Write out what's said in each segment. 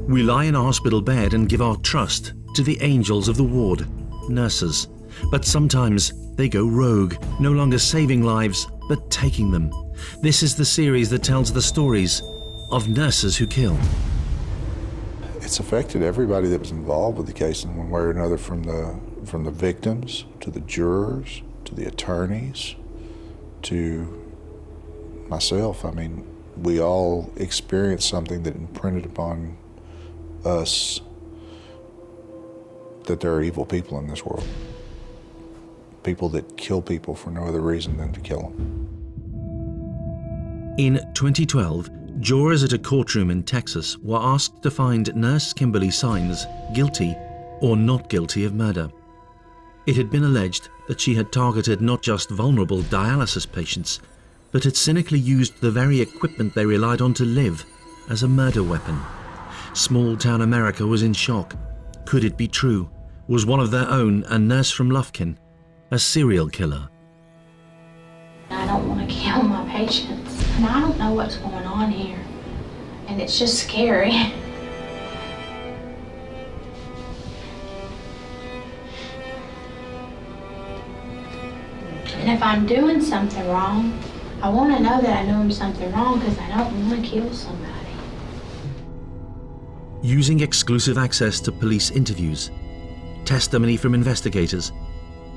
We lie in a hospital bed and give our trust to the angels of the ward, nurses. But sometimes they go rogue, no longer saving lives, but taking them. This is the series that tells the stories of nurses who kill. It's affected everybody that was involved with the case in one way or another, from the victims, to the jurors, to the attorneys, to myself. I mean, we all experienced something that imprinted upon us that there are evil people in this world. People that kill people for no other reason than to kill them. In 2012, jurors at a courtroom in Texas were asked to find nurse Kimberly Saenz guilty or not guilty of murder. It had been alleged that she had targeted not just vulnerable dialysis patients, but had cynically used the very equipment they relied on to live as a murder weapon. Small-town America was in shock. Could it be true? Was one of their own, a nurse from Lufkin, a serial killer? I don't want to kill my patients, and I don't know what's going on here, and it's just scary. And if I'm doing something wrong, I want to know that I'm doing something wrong, because I don't want to kill somebody. Using exclusive access to police interviews, testimony from investigators,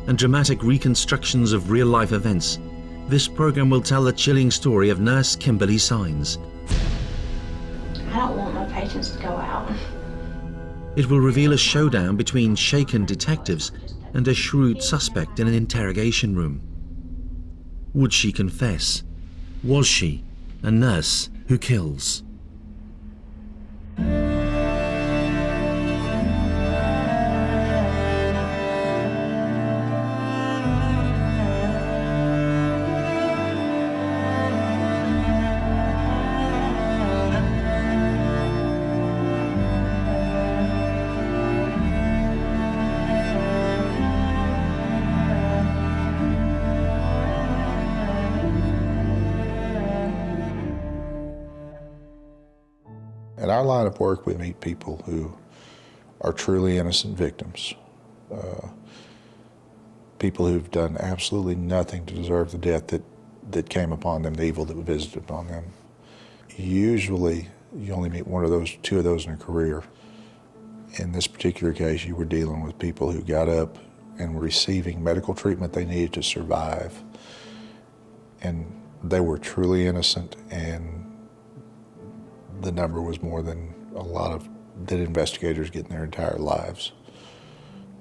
and dramatic reconstructions of real-life events, this program will tell the chilling story of nurse Kimberly Saenz. I don't want my patients to go out. It will reveal a showdown between shaken detectives and a shrewd suspect in an interrogation room. Would she confess? Was she a nurse who kills? In our line of work, we meet people who are truly innocent victims, people who've done absolutely nothing to deserve the death that came upon them, the evil that visited upon them. Usually, you only meet one of those, two of those in a career. In this particular case, you were dealing with people who got up and were receiving medical treatment they needed to survive, and they were truly innocent, and the number was more than a lot of dead investigators get in their entire lives.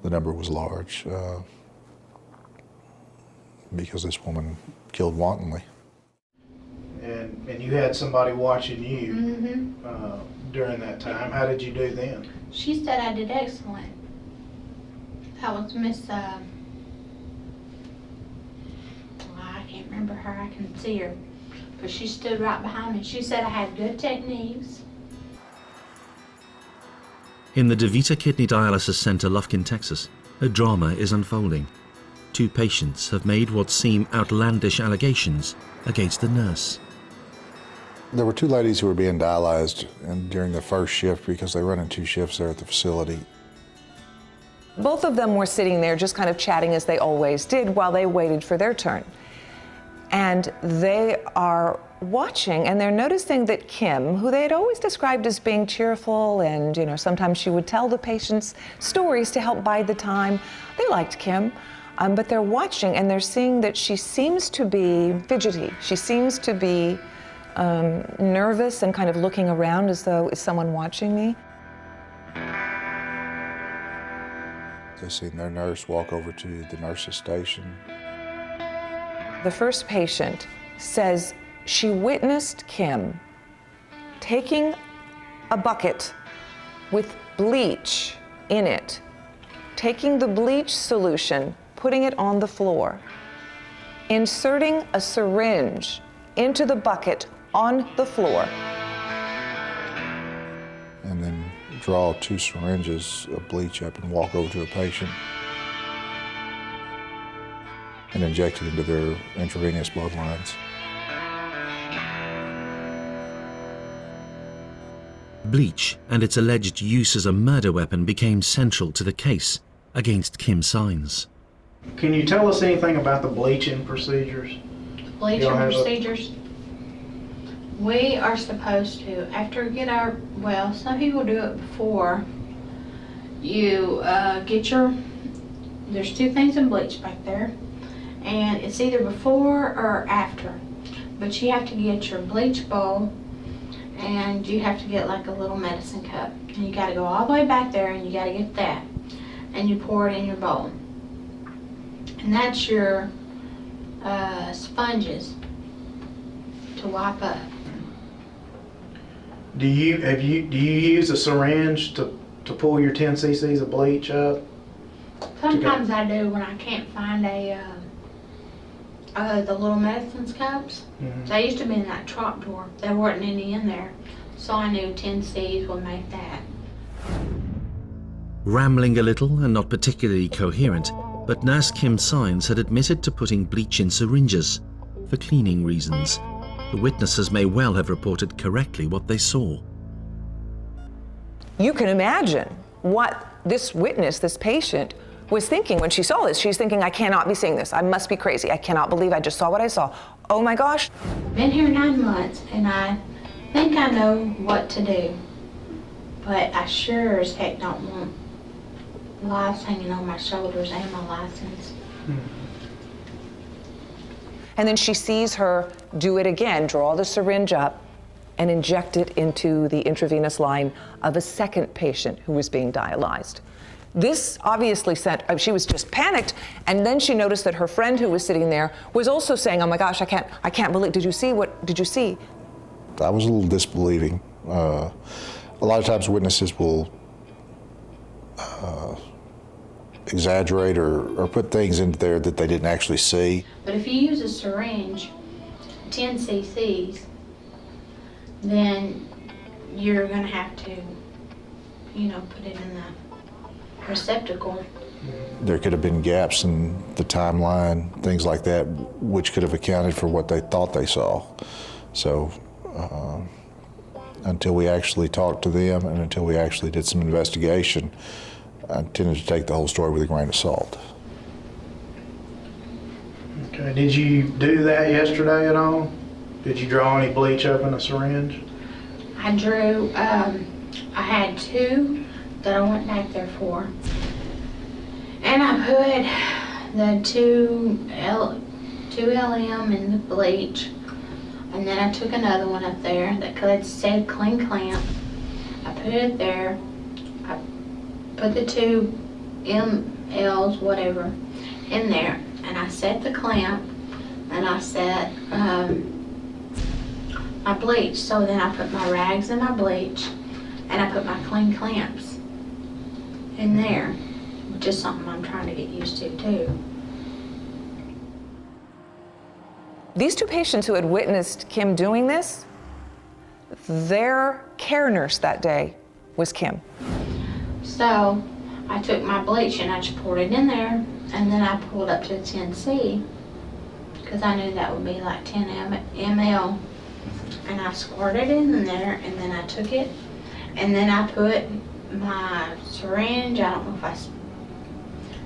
The number was large because this woman killed wantonly. And you had somebody watching you during that time. How did you do then? She said I did excellent. That was Miss, I can't remember her, I can see her. But she stood right behind me. She said I had good techniques. In the DeVita Kidney Dialysis Center, Lufkin, Texas, a drama is unfolding. Two patients have made what seem outlandish allegations against the nurse. There were two ladies who were being dialyzed and during the first shift, because they run in two shifts there at the facility. Both of them were sitting there just kind of chatting as they always did while they waited for their turn. And they are watching, and they're noticing that Kim, who they had always described as being cheerful, and sometimes she would tell the patients stories to help bide the time. They liked Kim, but they're watching and they're seeing that she seems to be fidgety. She seems to be nervous and kind of looking around as though, is someone watching me? They seen their nurse walk over to the nurse's station. The first patient says she witnessed Kim taking a bucket with bleach in it, taking the bleach solution, putting it on the floor, inserting a syringe into the bucket on the floor. And then draw 2 syringes of bleach up and walk over to a patient and inject it into their intravenous blood lines. Bleach and its alleged use as a murder weapon became central to the case against Kim Saenz. Can you tell us anything about the bleaching procedures? Bleaching Y'all have a- procedures. We are supposed to, after get our, well, some people do it before. You get your, there's two things in bleach back there, and it's either before or after. But you have to get your bleach bowl, and you have to get like a little medicine cup. And you gotta go all the way back there, and you gotta get that. And you pour it in your bowl. And that's your sponges to wipe up. Do you use a syringe to pull your 10 cc's of bleach up? Sometimes I do when I can't find the little medicine cups. Mhm. They used to be in that trap drawer. There weren't any in there, so I knew 10 C's would make that. Rambling a little and not particularly coherent, but Nurse Kim Saenz had admitted to putting bleach in syringes for cleaning reasons. The witnesses may well have reported correctly what they saw. You can imagine what this witness, this patient, was thinking when she saw this. She's thinking, I cannot be seeing this. I must be crazy. I cannot believe I just saw what I saw. Oh my gosh. Been here 9 months, and I think I know what to do, but I sure as heck don't want lives hanging on my shoulders and my license. And then she sees her do it again, draw the syringe up and inject it into the intravenous line of a second patient who was being dialyzed. This obviously sent, she was just panicked, and then she noticed that her friend who was sitting there was also saying, oh my gosh, I can't believe, did you see? I was a little disbelieving. A lot of times witnesses will exaggerate or put things into there that they didn't actually see. But if you use a syringe, 10 cc's, then you're gonna have to, put it in the receptacle. There could have been gaps in the timeline, things like that, which could have accounted for what they thought they saw. So until we actually talked to them and until we actually did some investigation, I tended to take the whole story with a grain of salt. Okay. Did you do that yesterday at all? Did you draw any bleach up in a syringe? I drew, I had 2 that I went back there for. And I put the 2 LM in the bleach. And then I took another one up there that said clean clamp. I put it there. I put the 2 MLs, whatever, in there. And I set the clamp. And I set my bleach. So then I put my rags in my bleach. And I put my clean clamps in there. Which is something I'm trying to get used to too. These 2 patients who had witnessed Kim doing this, their care nurse that day was Kim. So I took my bleach and I just poured it in there, and then I pulled up to the 10C because I knew that would be like 10 ml. And I squirted it in there, and then I took it, and then I put my syringe. I don't know if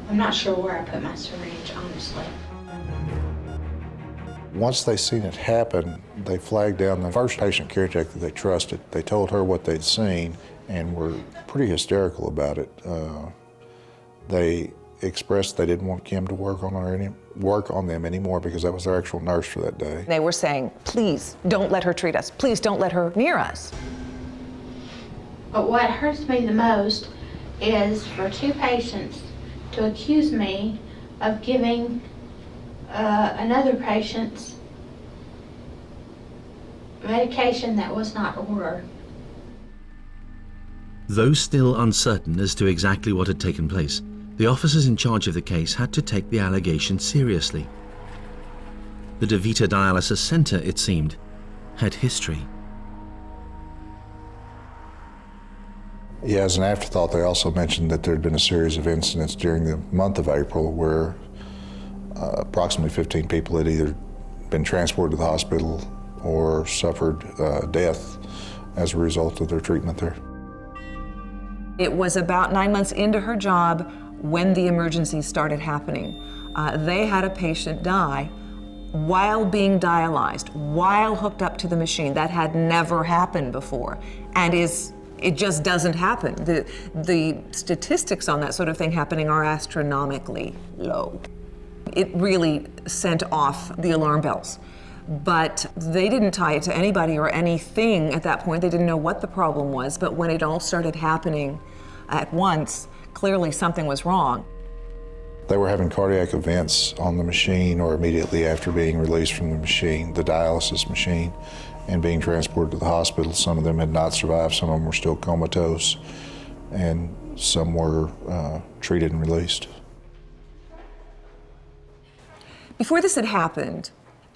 I'm not sure where I put my syringe, honestly. Once they seen it happen, they flagged down the first patient caretaker that they trusted. They told her what they'd seen and were pretty hysterical about it. They expressed they didn't want Kim to work on them anymore because that was their actual nurse for that day. They were saying, please don't let her treat us. Please don't let her near us. But what hurts me the most is for 2 patients to accuse me of giving another patient's medication that was not ordered. Though still uncertain as to exactly what had taken place, the officers in charge of the case had to take the allegation seriously. The DeVita Dialysis Center, it seemed, had history. Yeah, as an afterthought, they also mentioned that there had been a series of incidents during the month of April where approximately 15 people had either been transported to the hospital or suffered death as a result of their treatment there. It was about 9 months into her job when the emergencies started happening. They had a patient die while being dialyzed, while hooked up to the machine. That had never happened before, and it just doesn't happen. The statistics on that sort of thing happening are astronomically low. It really sent off the alarm bells. But they didn't tie it to anybody or anything at that point. They didn't know what the problem was, but when it all started happening at once, clearly something was wrong. They were having cardiac events on the machine or immediately after being released from the machine, the dialysis machine, and being transported to the hospital. Some of them had not survived, some of them were still comatose, and some were treated and released. Before this had happened,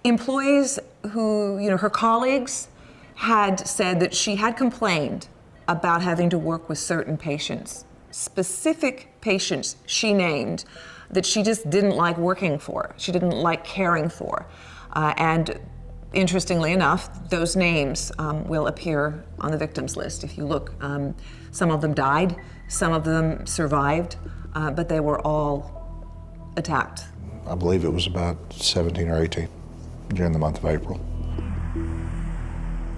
employees who, her colleagues had said that she had complained about having to work with certain patients, specific patients she named that she just didn't like working for, she didn't like caring for. And interestingly enough, those names will appear on the victims list. If you look, some of them died, some of them survived, but they were all attacked. I believe it was about 17 or 18 during the month of April.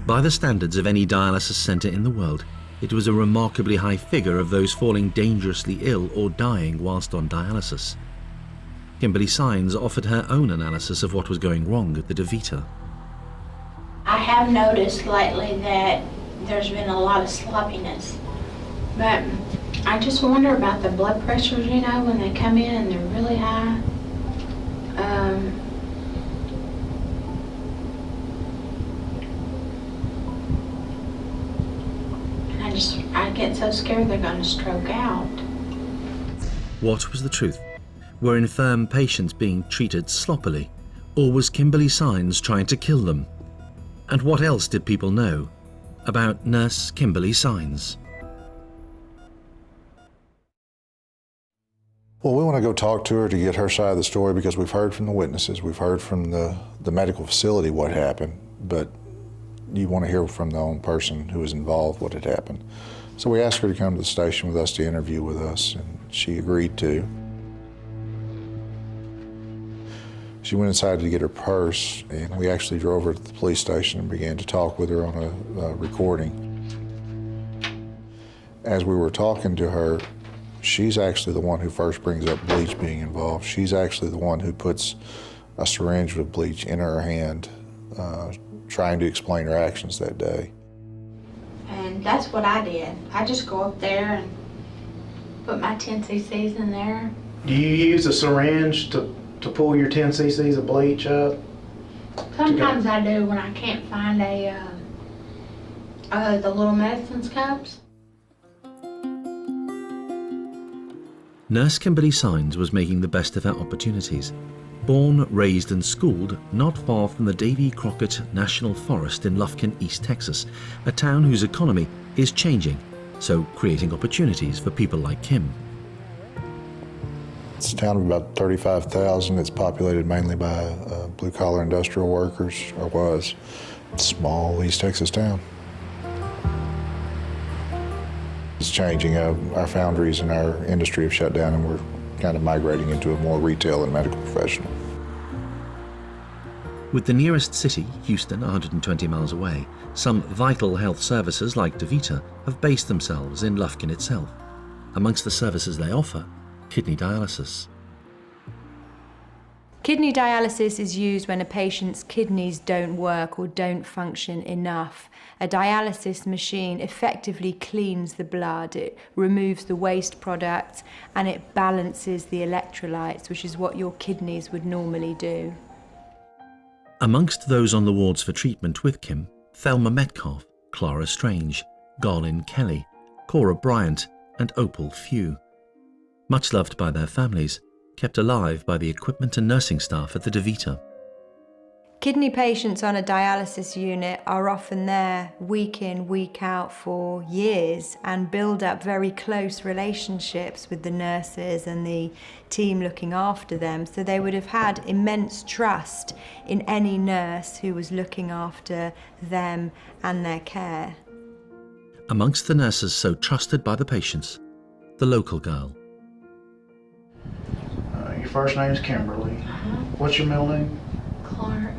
By the standards of any dialysis centre in the world, it was a remarkably high figure of those falling dangerously ill or dying whilst on dialysis. Kimberly Saenz offered her own analysis of what was going wrong at the DeVita. I have noticed lately that there's been a lot of sloppiness, but I just wonder about the blood pressures, when they come in and they're really high. I get so scared they're going to stroke out. What was the truth? Were infirm patients being treated sloppily? Or was Kimberly Saenz trying to kill them? And what else did people know about nurse Kimberly Saenz? Well, we want to go talk to her to get her side of the story because we've heard from the witnesses, we've heard from the medical facility what happened, but you want to hear from the own person who was involved what had happened. So we asked her to come to the station with us to interview with us, and she agreed to. She went inside to get her purse, and we actually drove her to the police station and began to talk with her on a recording. As we were talking to her, she's actually the one who first brings up bleach being involved. She's actually the one who puts a syringe with bleach in her hand, trying to explain her actions that day. And that's what I did. I just go up there and put my 10 cc's in there. Do you use a syringe to pull your 10 cc's of bleach up? Sometimes I do when I can't find the little medicine cups. Nurse Kimberly Saenz was making the best of her opportunities. Born, raised and schooled not far from the Davy Crockett National Forest in Lufkin, East Texas, a town whose economy is changing, so creating opportunities for people like Kim. It's a town of about 35,000. It's populated mainly by blue-collar industrial workers, or was. Small East Texas town. It's changing. Our foundries and our industry have shut down, and we're kind of migrating into a more retail and medical professional. With the nearest city, Houston, 120 miles away, some vital health services like DeVita have based themselves in Lufkin itself. Amongst the services they offer, kidney dialysis. Kidney dialysis is used when a patient's kidneys don't work or don't function enough. A dialysis machine effectively cleans the blood, it removes the waste products, and it balances the electrolytes, which is what your kidneys would normally do. Amongst those on the wards for treatment with Kim, Thelma Metcalf, Clara Strange, Garlin Kelly, Cora Bryant and Opal Few. Much loved by their families, kept alive by the equipment and nursing staff at the DeVita. Kidney patients on a dialysis unit are often there week in, week out for years and build up very close relationships with the nurses and the team looking after them. So they would have had immense trust in any nurse who was looking after them and their care. amongst the nurses so trusted by the patients, the local girl. Your first name's Kimberly. What's your middle name? Clark.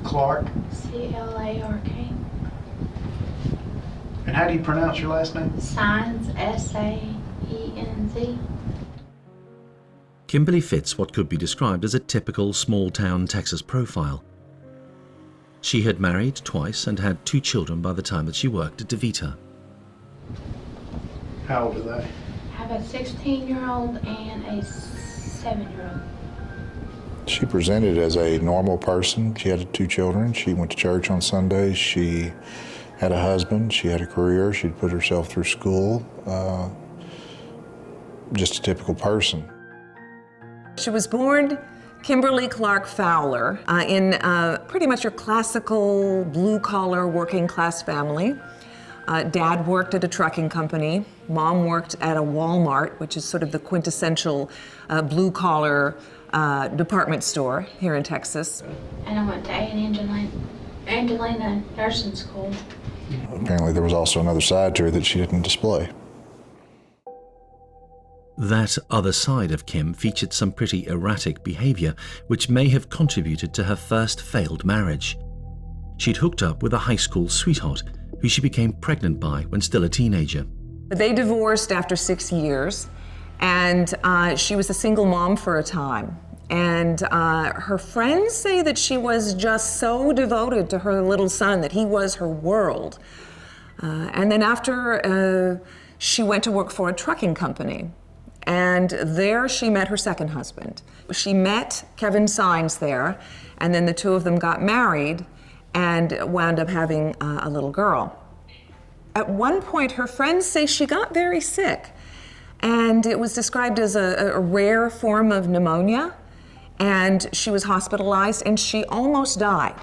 Clark. C-L-A-R-K. And how do you pronounce your last name? Saenz, S-A-E-N-Z. Kimberly fits what could be described as a typical small-town Texas profile. She had married twice and had 2 children by the time that she worked at DeVita. How old are they? I have a 16-year-old and a 7-year-old. She presented as a normal person. She had 2 children. She went to church on Sundays. She had a husband. She had a career. She'd put herself through school. Just a typical person. She was born Kimberly Clark Fowler in pretty much your classical blue-collar working-class family. Dad worked at a trucking company. Mom worked at a Walmart, which is sort of the quintessential blue-collar department store here in Texas. And I went to Angelina Nursing School. Apparently there was also another side to her that she didn't display. That other side of Kim featured some pretty erratic behavior, which may have contributed to her first failed marriage. She'd hooked up with a high school sweetheart, who she became pregnant by when still a teenager. They divorced after 6 years, and she was a single mom for a time. And her friends say that she was just so devoted to her little son that he was her world. And then after, she went to work for a trucking company. And there she met her second husband. She met Kevin Saenz there, and then the 2 of them got married and wound up having a little girl. At one point, her friends say she got very sick, and it was described as a rare form of pneumonia, and she was hospitalized, and she almost died.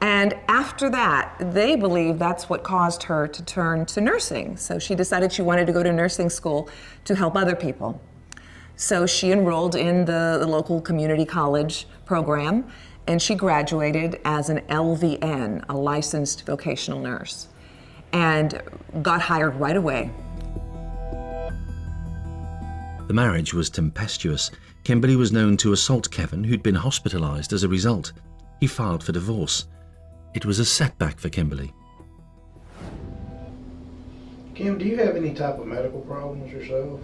And after that, they believe that's what caused her to turn to nursing. So she decided she wanted to go to nursing school to help other people. So she enrolled in the local community college program, and she graduated as an LVN, a licensed vocational nurse, and got hired right away. The marriage was tempestuous. Kimberly was known to assault Kevin, who'd been hospitalized as a result. He filed for divorce. It was a setback for Kimberly. Kim, do you have any type of medical problems yourself?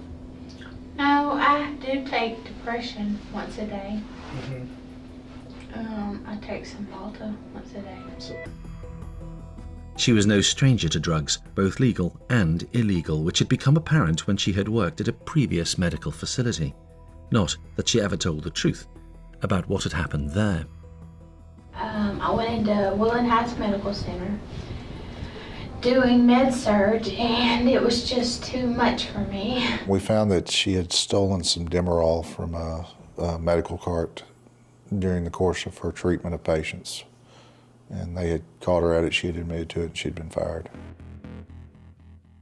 No, I do take depression once a day. I take some Malta once a day. She was no stranger to drugs, both legal and illegal, which had become apparent when she had worked at a previous medical facility. Not that she ever told the truth about what had happened there. I went into Woodland Heights Medical Center doing med-surg, and it was just too much for me. We found that she had stolen some Demerol from a medical cart during the course of her treatment of patients. And they had caught her at it, she had admitted to it, and she'd been fired.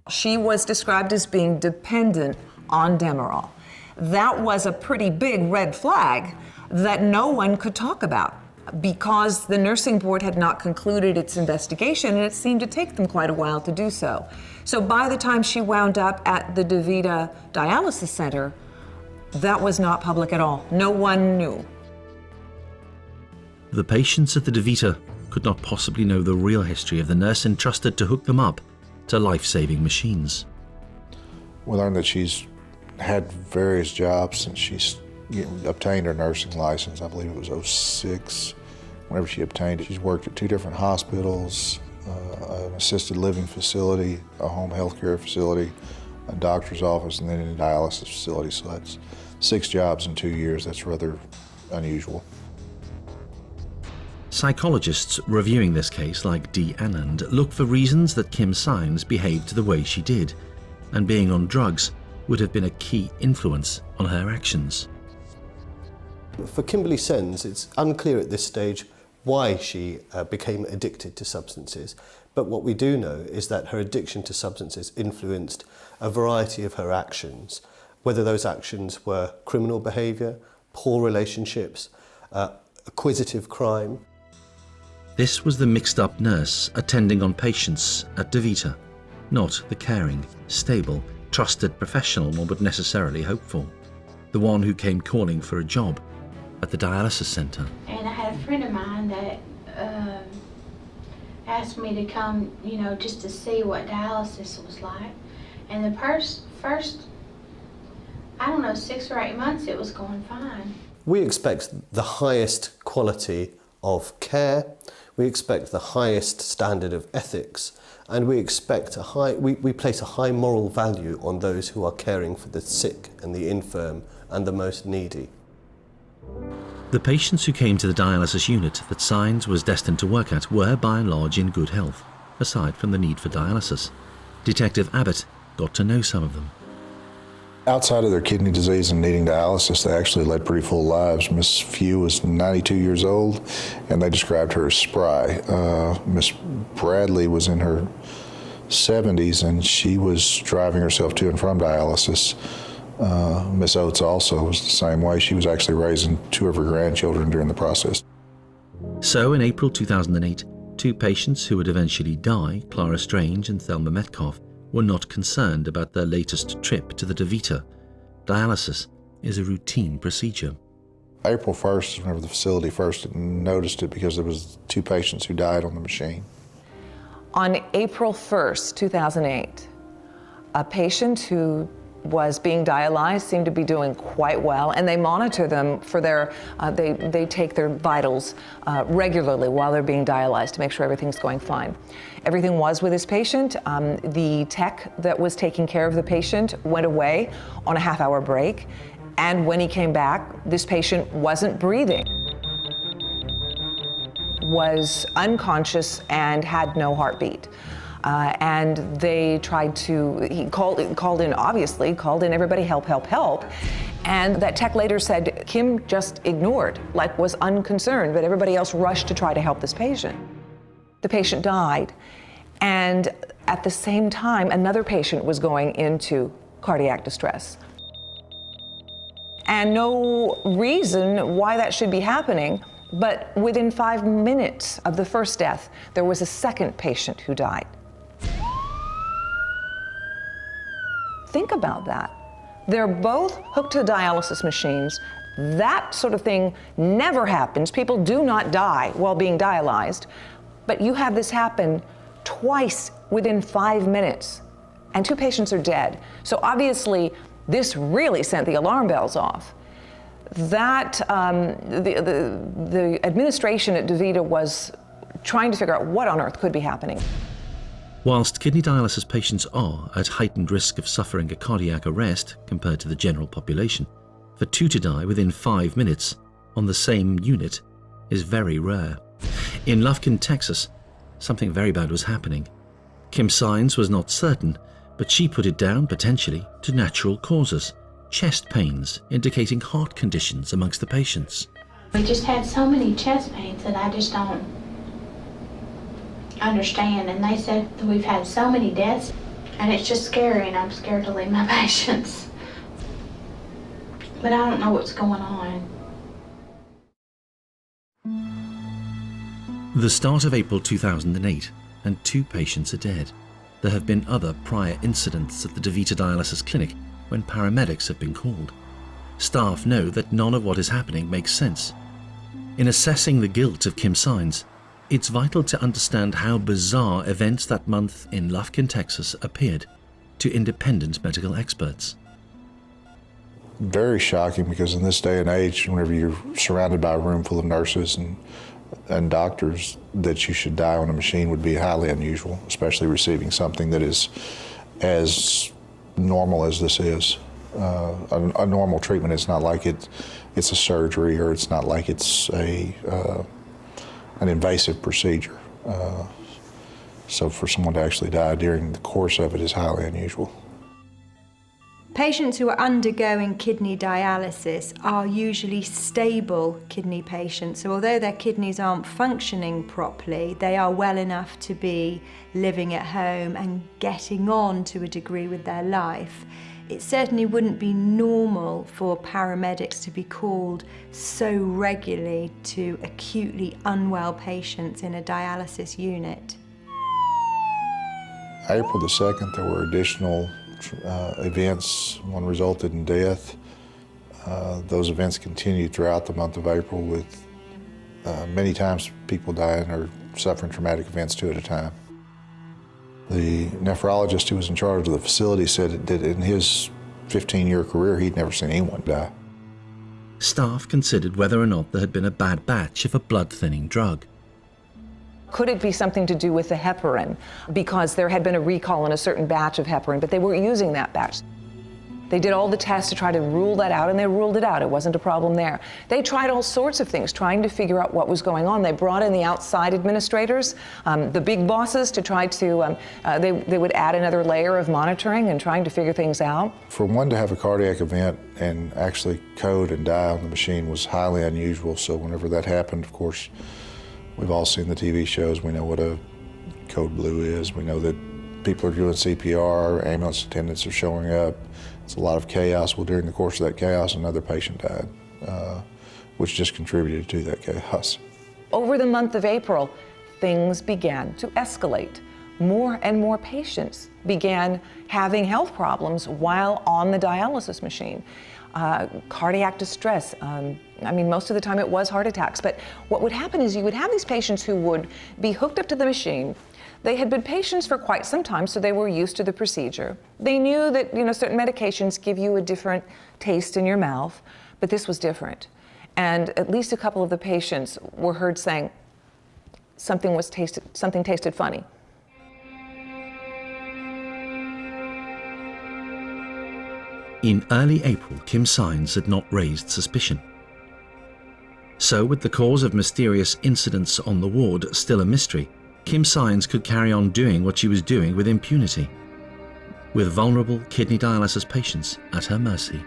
She was described as being dependent on Demerol. That was a pretty big red flag that no one could talk about, because the nursing board had not concluded its investigation, and it seemed to take them quite a while to do so. So by the time she wound up at the DeVita Dialysis Center, that was not public at all. No one knew. The patients at the DeVita could not possibly know the real history of the nurse entrusted to hook them up to life-saving machines. We learned that she's had various jobs since she's obtained her nursing license. I believe it was 2006. Whenever she obtained it, she's worked at 2 different hospitals, an assisted living facility, a home health care facility, a doctor's office, and then in a dialysis facility. So that's 6 jobs in 2 years. That's rather unusual. Psychologists reviewing this case, like D. Anand, look for reasons that Kim Saenz behaved the way she did, and being on drugs would have been a key influence on her actions. For Kimberly Saenz, it's unclear at this stage why she became addicted to substances, but what we do know is that her addiction to substances influenced a variety of her actions, whether those actions were criminal behaviour, poor relationships, acquisitive crime. This was the mixed-up nurse attending on patients at DeVita. not the caring, stable, trusted professional one would necessarily hope for, the one who came calling for a job at the dialysis centre. And I had a friend of mine that asked me to come, just to see what dialysis was like. And the first, I don't know, 6 or 8 months, it was going fine. We expect the highest quality of care, we expect the highest standard of ethics, and we expect we place a high moral value on those who are caring for the sick and the infirm and the most needy. The patients who came to the dialysis unit that Saenz was destined to work at were by and large in good health, aside from the need for dialysis. Detective Abbott got to know some of them. Outside of their kidney disease and needing dialysis, they actually led pretty full lives. Miss Few was 92 years old, and they described her as spry. Miss Bradley was in her 70s, and she was driving herself to and from dialysis. Miss Oates also was the same way. She was actually raising 2 of her grandchildren during the process. So in April 2008, 2 patients who would eventually die, Clara Strange and Thelma Metcalf, were not concerned about their latest trip to the DeVita. Dialysis is a routine procedure. April 1st is whenever the facility first noticed it, because there was 2 patients who died on the machine. On April 1st, 2008, a patient who was being dialyzed seemed to be doing quite well, and they monitor them for their, they take their vitals regularly while they're being dialyzed to make sure everything's going fine. Everything was with this patient. The tech that was taking care of the patient went away on a half-hour break, and when he came back, this patient wasn't breathing, was unconscious, and had no heartbeat. And they tried to, he called in, obviously, called in everybody, help, help, help. And that tech later said Kim just ignored, like was unconcerned, but everybody else rushed to try to help this patient. The patient died. And at the same time, another patient was going into cardiac distress. And no reason why that should be happening, but within 5 minutes of the first death, there was a second patient who died. Think about that. They're both hooked to dialysis machines. That sort of thing never happens. People do not die while being dialyzed. But you have this happen twice within 5 minutes, and 2 patients are dead. So obviously, this really sent the alarm bells off. That, the administration at DeVita was trying to figure out what on earth could be happening. Whilst kidney dialysis patients are at heightened risk of suffering a cardiac arrest compared to the general population, for 2 to die within 5 minutes on the same unit is very rare. In Lufkin, Texas, something very bad was happening. Kim Saenz was not certain, but she put it down potentially to natural causes, chest pains indicating heart conditions amongst the patients. We just had so many chest pains that I just don't understand, and they said that we've had so many deaths, and it's just scary, and I'm scared to leave my patients. But I don't know what's going on. The start of April 2008, and 2 patients are dead. There have been other prior incidents at the DeVita dialysis clinic when paramedics have been called. Staff know that none of what is happening makes sense. In assessing the guilt of Kim Saenz, it's vital to understand how bizarre events that month in Lufkin, Texas appeared to independent medical experts. Very shocking, because in this day and age, whenever you're surrounded by a room full of nurses and doctors, that you should die on a machine would be highly unusual, especially receiving something that is as normal as this is. A normal treatment, it's not like it's a surgery, or it's not like it's an invasive procedure. So for someone to actually die during the course of it is highly unusual. Patients who are undergoing kidney dialysis are usually stable kidney patients, so although their kidneys aren't functioning properly, they are well enough to be living at home and getting on to a degree with their life. It certainly wouldn't be normal for paramedics to be called so regularly to acutely unwell patients in a dialysis unit. April the 2nd, there were additional events. One resulted in death. Those events continued throughout the month of April with many times people dying or suffering traumatic events 2 at a time. The nephrologist who was in charge of the facility said that in his 15-year career, he'd never seen anyone die. Staff considered whether or not there had been a bad batch of a blood-thinning drug. Could it be something to do with the heparin? Because there had been a recall on a certain batch of heparin, but they weren't using that batch. They did all the tests to try to rule that out, and they ruled it out. It wasn't a problem there. They tried all sorts of things, trying to figure out what was going on. They brought in the outside administrators, the big bosses, to try to, they would add another layer of monitoring and trying to figure things out. For one to have a cardiac event and actually code and die on the machine was highly unusual, so whenever that happened, of course, we've all seen the TV shows. We know what a code blue is. We know that people are doing CPR, ambulance attendants are showing up. It's a lot of chaos. Well, during the course of that chaos, another patient died, which just contributed to that chaos. Over the month of April, things began to escalate. More and more patients began having health problems while on the dialysis machine. Cardiac distress. I mean, most of the time it was heart attacks, but what would happen is you would have these patients who would be hooked up to the machine. They had been patients for quite some time, so they were used to the procedure. They knew that, you know, certain medications give you a different taste in your mouth, but this was different. And at least a couple of the patients were heard saying something tasted funny. In early April, Kim Saenz had not raised suspicion. So, with the cause of mysterious incidents on the ward still a mystery, Kim Saenz could carry on doing what she was doing with impunity, with vulnerable kidney dialysis patients at her mercy.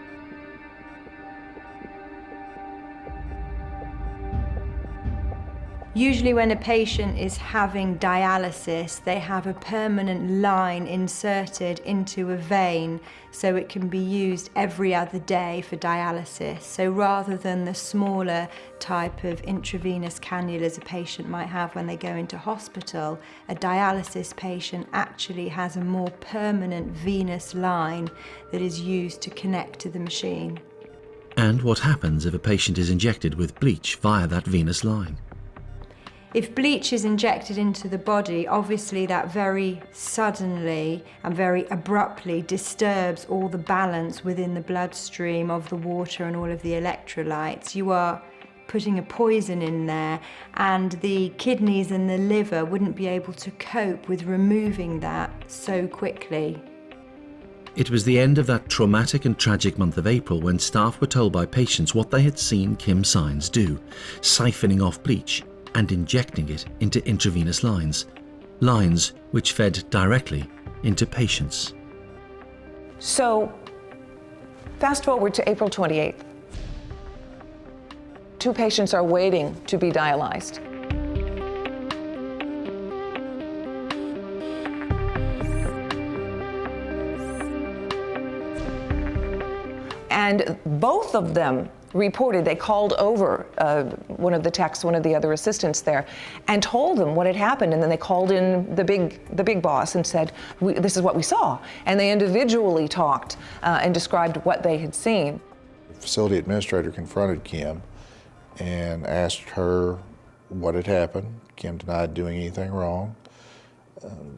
Usually when a patient is having dialysis, they have a permanent line inserted into a vein so it can be used every other day for dialysis. So rather than the smaller type of intravenous cannulas a patient might have when they go into hospital, a dialysis patient actually has a more permanent venous line that is used to connect to the machine. And what happens if a patient is injected with bleach via that venous line? If bleach is injected into the body, obviously that very suddenly and very abruptly disturbs all the balance within the bloodstream of the water and all of the electrolytes. You are putting a poison in there, and the kidneys and the liver wouldn't be able to cope with removing that so quickly. It was the end of that traumatic and tragic month of April when staff were told by patients what they had seen Kim Saenz do, siphoning off bleach and injecting it into intravenous lines which fed directly into patients. So, fast forward to April 28th. 2 patients are waiting to be dialyzed. And both of them reported, they called over one of the techs, one of the other assistants there, and told them what had happened. And then they called in the big boss and said, this is what we saw. And they individually talked and described what they had seen. The facility administrator confronted Kim and asked her what had happened. Kim denied doing anything wrong.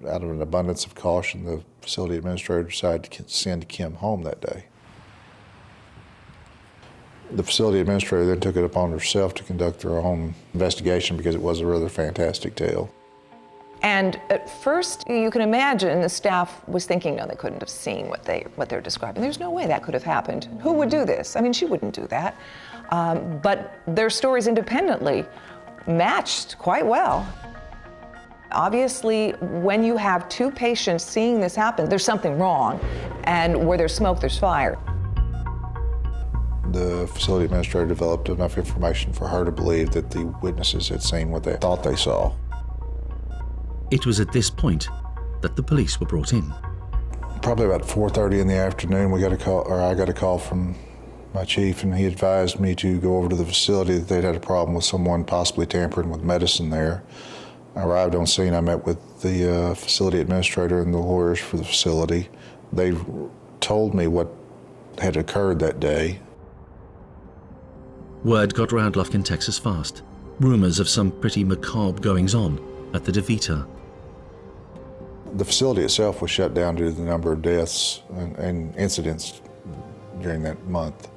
Out of an abundance of caution, the facility administrator decided to send Kim home that day. The facility administrator then took it upon herself to conduct her own investigation because it was a rather fantastic tale. And at first, you can imagine the staff was thinking, no, they couldn't have seen what they're describing. There's no way that could have happened. Who would do this? I mean, she wouldn't do that. But their stories independently matched quite well. Obviously, when you have 2 patients seeing this happen, there's something wrong. And where there's smoke, there's fire. The facility administrator developed enough information for her to believe that the witnesses had seen what they thought they saw. It was at this point that the police were brought in. Probably about 4:30 in the afternoon, I got a call from my chief, and he advised me to go over to the facility that they'd had a problem with someone possibly tampering with medicine there. I arrived on scene. I met with the facility administrator and the lawyers for the facility. They told me what had occurred that day. Word got round Lufkin, Texas fast. Rumours of some pretty macabre goings-on at the DeVita. The facility itself was shut down due to the number of deaths and incidents during that month.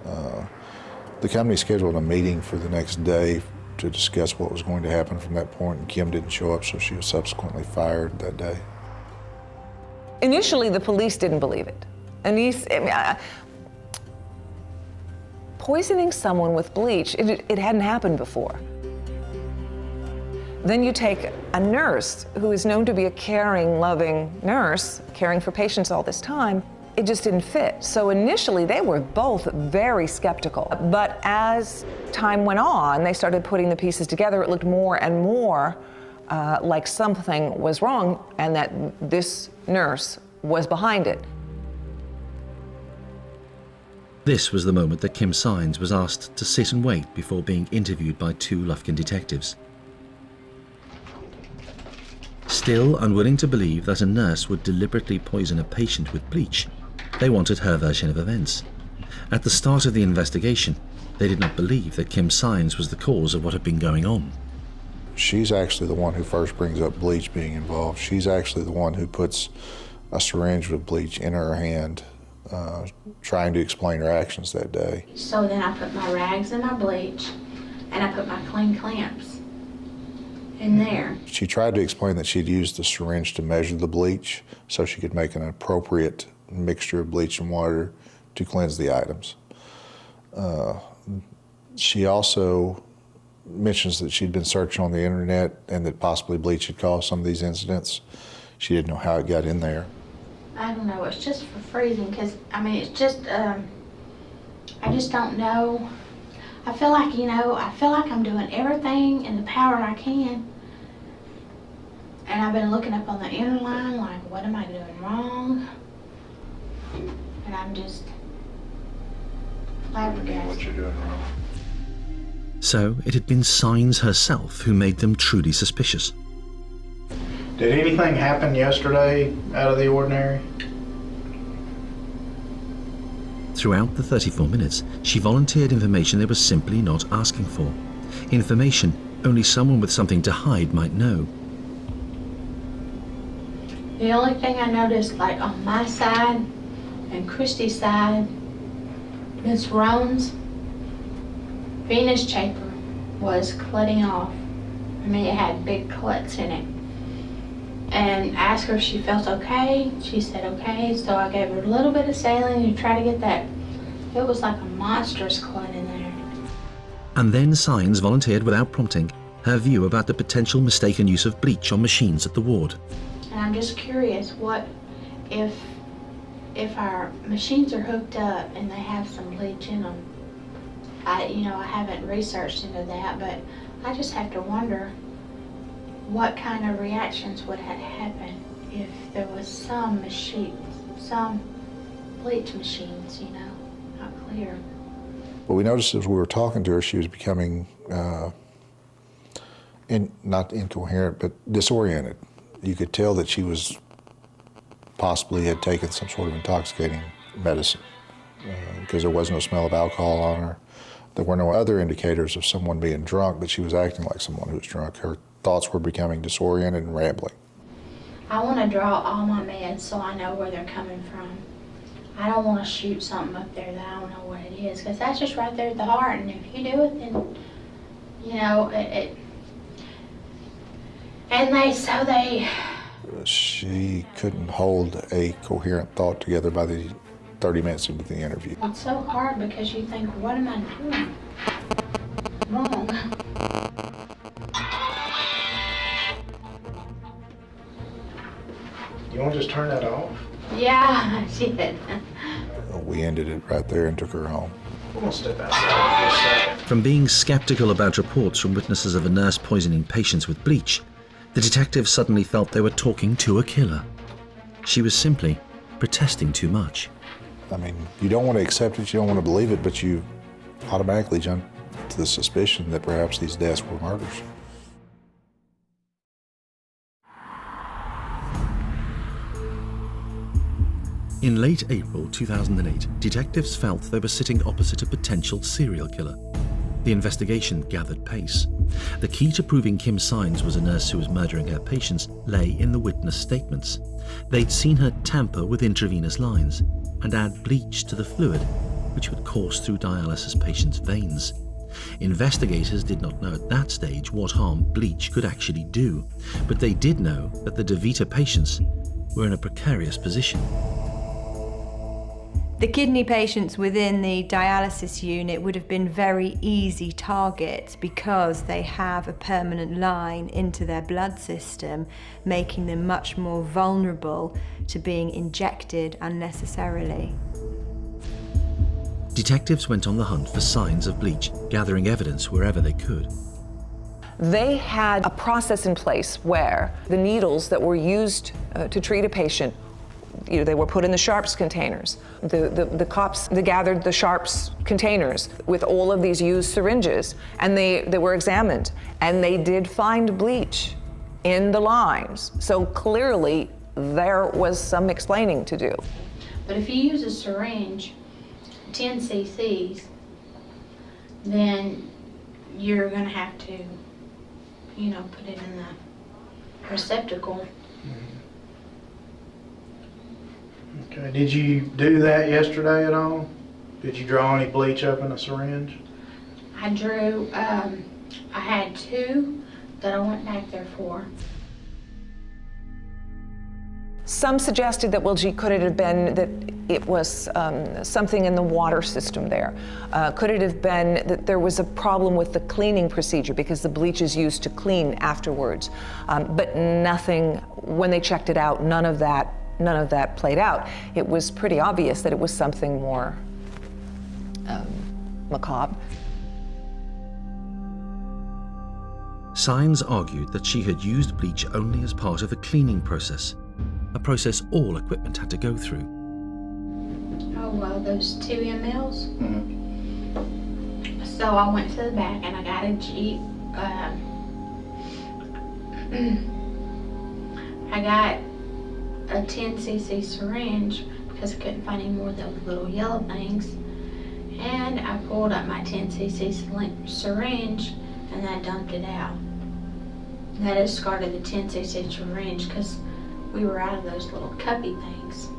The company scheduled a meeting for the next day to discuss what was going to happen from that point, and Kim didn't show up, so she was subsequently fired that day. Initially, the police didn't believe it. Poisoning someone with bleach, it hadn't happened before. Then you take a nurse who is known to be a caring, loving nurse, caring for patients all this time. It just didn't fit. So initially, they were both very skeptical. But as time went on, they started putting the pieces together. It looked more and more like something was wrong and that this nurse was behind it. This was the moment that Kim Saenz was asked to sit and wait before being interviewed by 2 Lufkin detectives. Still unwilling to believe that a nurse would deliberately poison a patient with bleach, they wanted her version of events. At the start of the investigation, they did not believe that Kim Saenz was the cause of what had been going on. She's actually the one who first brings up bleach being involved. She's actually the one who puts a syringe with bleach in her hand, trying to explain her actions that day. So then I put my rags and my bleach, and I put my clean clamps in there. She tried to explain that she'd used the syringe to measure the bleach so she could make an appropriate mixture of bleach and water to cleanse the items. She also mentions that she'd been searching on the internet and that possibly bleach had caused some of these incidents. She didn't know how it got in there. I don't know, it's just for freezing, because, I mean, it's just, I just don't know. I feel like, I feel like I'm doing everything in the power I can. And I've been looking up on the interline, like, what am I doing wrong? And I'm just flabbergasted. What you're doing wrong. So it had been Saenz herself who made them truly suspicious. Did anything happen yesterday out of the ordinary? Throughout the 34 minutes, she volunteered information they were simply not asking for. Information only someone with something to hide might know. The only thing I noticed, like on my side and Christy's side, Miss Roan's Venus chamber was cutting off. I mean, it had big cuts in it. And asked her if she felt okay. She said okay, so I gave her a little bit of saline to try to get that. It was like a monstrous cut in there. And then Saenz volunteered without prompting her view about the potential mistaken use of bleach on machines at the ward. And I'm just curious, what if our machines are hooked up and they have some bleach in them? I haven't researched into that, but I just have to wonder what kind of reactions would have happened if there was some machines, some bleach machines, not clear. What we noticed as we were talking to her, she was becoming not incoherent, but disoriented. You could tell that she was possibly had taken some sort of intoxicating medicine because there was no smell of alcohol on her. There were no other indicators of someone being drunk, but she was acting like someone who was drunk. Her thoughts were becoming disoriented and rambling. I want to draw all my meds so I know where they're coming from. I don't want to shoot something up there that I don't know what it is, because that's just right there at the heart, and if you do it, then, She couldn't hold a coherent thought together by the 30 minutes into the interview. It's so hard because you think, what am I doing wrong? You want to just turn that off? Yeah, she did. We ended it right there and took her home. We're going to step outside for a second. From being skeptical about reports from witnesses of a nurse poisoning patients with bleach, the detectives suddenly felt they were talking to a killer. She was simply protesting too much. I mean, you don't want to accept it, you don't want to believe it, but you automatically jump to the suspicion that perhaps these deaths were murders. In late April 2008, detectives felt they were sitting opposite a potential serial killer. The investigation gathered pace. The key to proving Kim Saenz was a nurse who was murdering her patients lay in the witness statements. They'd seen her tamper with intravenous lines and add bleach to the fluid, which would course through dialysis patients' veins. Investigators did not know at that stage what harm bleach could actually do, but they did know that the DeVita patients were in a precarious position. The kidney patients within the dialysis unit would have been very easy targets because they have a permanent line into their blood system, making them much more vulnerable to being injected unnecessarily. Detectives went on the hunt for signs of bleach, gathering evidence wherever they could. They had a process in place where the needles that were used to treat a patient, they were put in the sharps containers. The cops, they gathered the sharps containers with all of these used syringes, and they were examined, and they did find bleach in the lines. So clearly there was some explaining to do. But if you use a syringe, 10 cc's, then you're gonna have to, put it in the receptacle. Okay, did you do that yesterday at all? Did you draw any bleach up in a syringe? I drew, I had 2 that I went back there for. Some suggested that, could it have been that it was something in the water system there? Could it have been that there was a problem with the cleaning procedure because the bleach is used to clean afterwards? But nothing, when they checked it out, none of that played out. It was pretty obvious that it was something more macabre. Saenz argued that she had used bleach only as part of the cleaning process, a process all equipment had to go through. Oh, well, those 2 mLs? So I went to the back and I got a Jeep. I got a 10 cc syringe because I couldn't find any more of those little yellow things. And I pulled up my 10 cc syringe and I dumped it out. And I discarded the 10 cc syringe because we were out of those little cuppy things.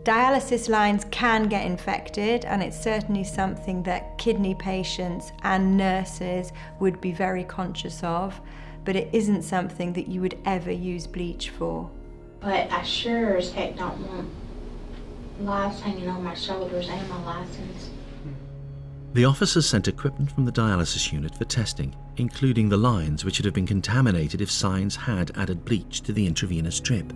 Dialysis lines can get infected, and it's certainly something that kidney patients and nurses would be very conscious of, but it isn't something that you would ever use bleach for. But I sure as heck don't want lives hanging on my shoulders and my license. The officers sent equipment from the dialysis unit for testing, including the lines which would have been contaminated if Saenz had added bleach to the intravenous drip.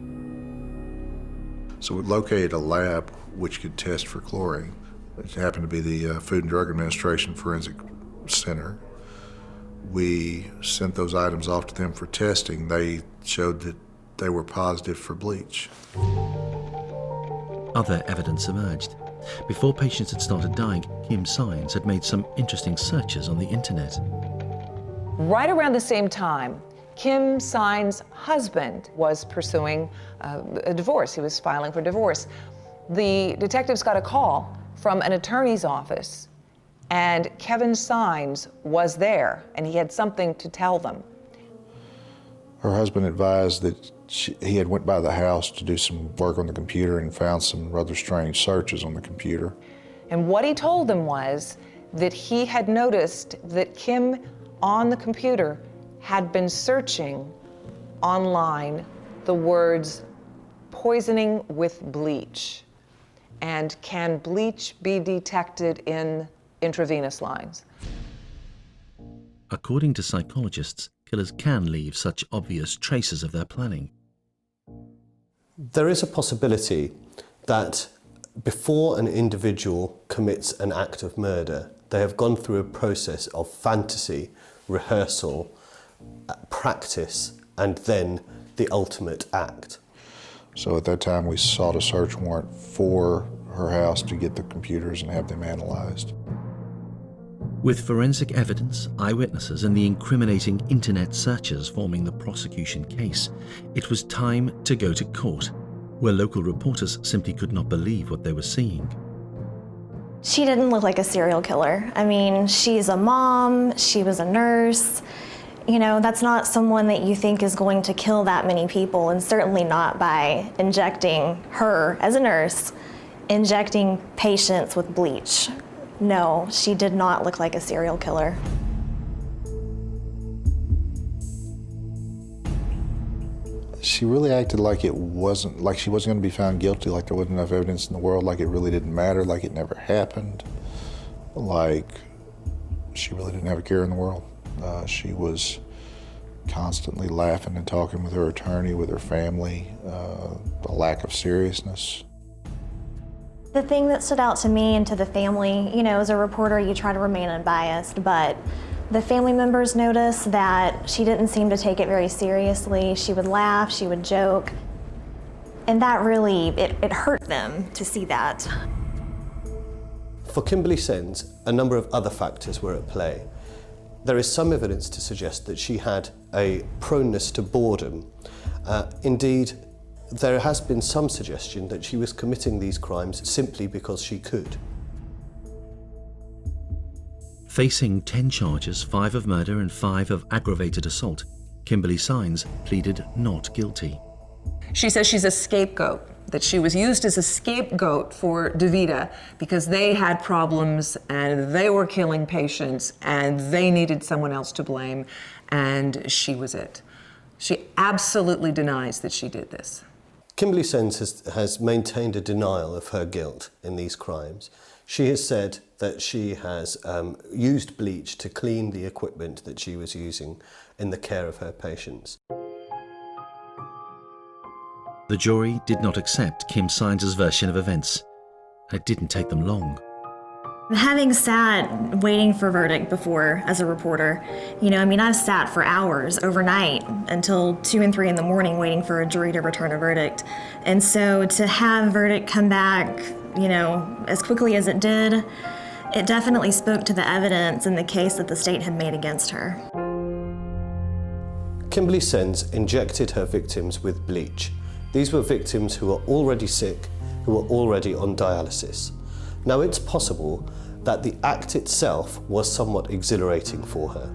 So we located a lab which could test for chlorine. It happened to be the Food and Drug Administration Forensic Center. We sent those items off to them for testing. They showed that they were positive for bleach. Other evidence emerged. Before patients had started dying, Kim Saenz had made some interesting searches on the internet. Right around the same time, Kim Saenz' husband was pursuing a divorce. He was filing for divorce. The detectives got a call from an attorney's office, and Kevin Saenz was there, and he had something to tell them. Her husband advised that he had went by the house to do some work on the computer and found some rather strange searches on the computer. And what he told them was that he had noticed that Kim, on the computer, had been searching online the words poisoning with bleach, and can bleach be detected in intravenous lines? According to psychologists, killers can leave such obvious traces of their planning. There is a possibility that before an individual commits an act of murder, they have gone through a process of fantasy, rehearsal, practice, and then the ultimate act. So at that time we sought a search warrant for her house to get the computers and have them analyzed. With forensic evidence, eyewitnesses, and the incriminating internet searches forming the prosecution case, it was time to go to court, where local reporters simply could not believe what they were seeing. She didn't look like a serial killer. I mean, she's a mom, she was a nurse. You know, that's not someone that you think is going to kill that many people, and certainly not by injecting her, as a nurse, injecting patients with bleach. No, she did not look like a serial killer. She really acted like she wasn't going to be found guilty, like there wasn't enough evidence in the world, like it really didn't matter, like it never happened, like she really didn't have a care in the world. She was constantly laughing and talking with her attorney, with her family, a lack of seriousness. The thing that stood out to me and to the family, you know, as a reporter, you try to remain unbiased, but the family members noticed that she didn't seem to take it very seriously. She would laugh, she would joke, and that really, it hurt them to see that. For Kimberly Saenz, a number of other factors were at play. There is some evidence to suggest that she had a proneness to boredom. Indeed, there has been some suggestion that she was committing these crimes simply because she could. Facing 10 charges, 5 of murder and 5 of aggravated assault, Kimberly Saenz pleaded not guilty. She says she's a scapegoat, that she was used as a scapegoat for DeVita because they had problems and they were killing patients and they needed someone else to blame, and she was it. She absolutely denies that she did this. Kimberly Saenz has maintained a denial of her guilt in these crimes. She has said that she has used bleach to clean the equipment that she was using in the care of her patients. The jury did not accept Kim Saenz' version of events. It didn't take them long. Having sat waiting for a verdict before as a reporter, you know, I mean, I've sat for hours overnight until 2 and 3 in the morning waiting for a jury to return a verdict. And so to have a verdict come back, you know, as quickly as it did, it definitely spoke to the evidence in the case that the state had made against her. Kimberly Saenz injected her victims with bleach. These were victims who were already sick, who were already on dialysis. Now, it's possible that the act itself was somewhat exhilarating for her.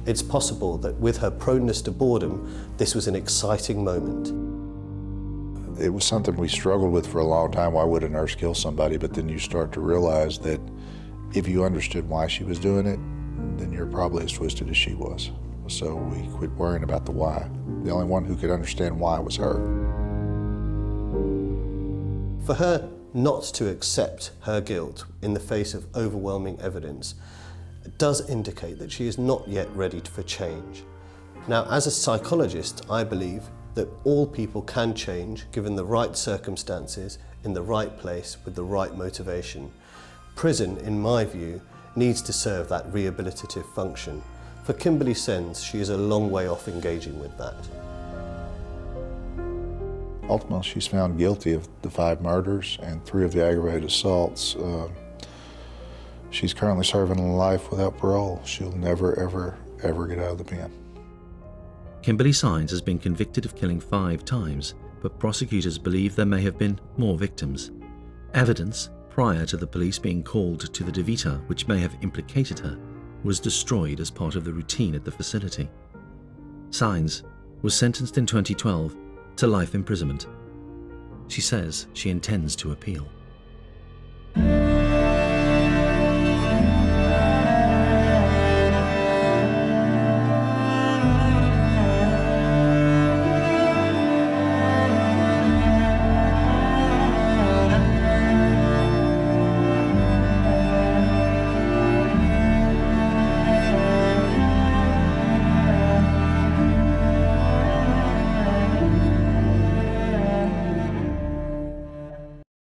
It's possible that with her proneness to boredom, this was an exciting moment. It was something we struggled with for a long time. Why would a nurse kill somebody? But then you start to realize that if you understood why she was doing it, then you're probably as twisted as she was. So we quit worrying about the why. The only one who could understand why was her. For her not to accept her guilt in the face of overwhelming evidence does indicate that she is not yet ready for change. Now, as a psychologist, I believe that all people can change given the right circumstances, in the right place, with the right motivation. Prison, in my view, needs to serve that rehabilitative function. For Kimberly Saenz, she is a long way off engaging with that. Ultimately, she's found guilty of the 5 murders and 3 of the aggravated assaults. She's currently serving life without parole. She'll never, ever, ever get out of the pen. Kimberly Saenz has been convicted of killing 5 times, but prosecutors believe there may have been more victims. Evidence prior to the police being called to the DeVita, which may have implicated her, was destroyed as part of the routine at the facility. Saenz was sentenced in 2012 to life imprisonment. She says she intends to appeal.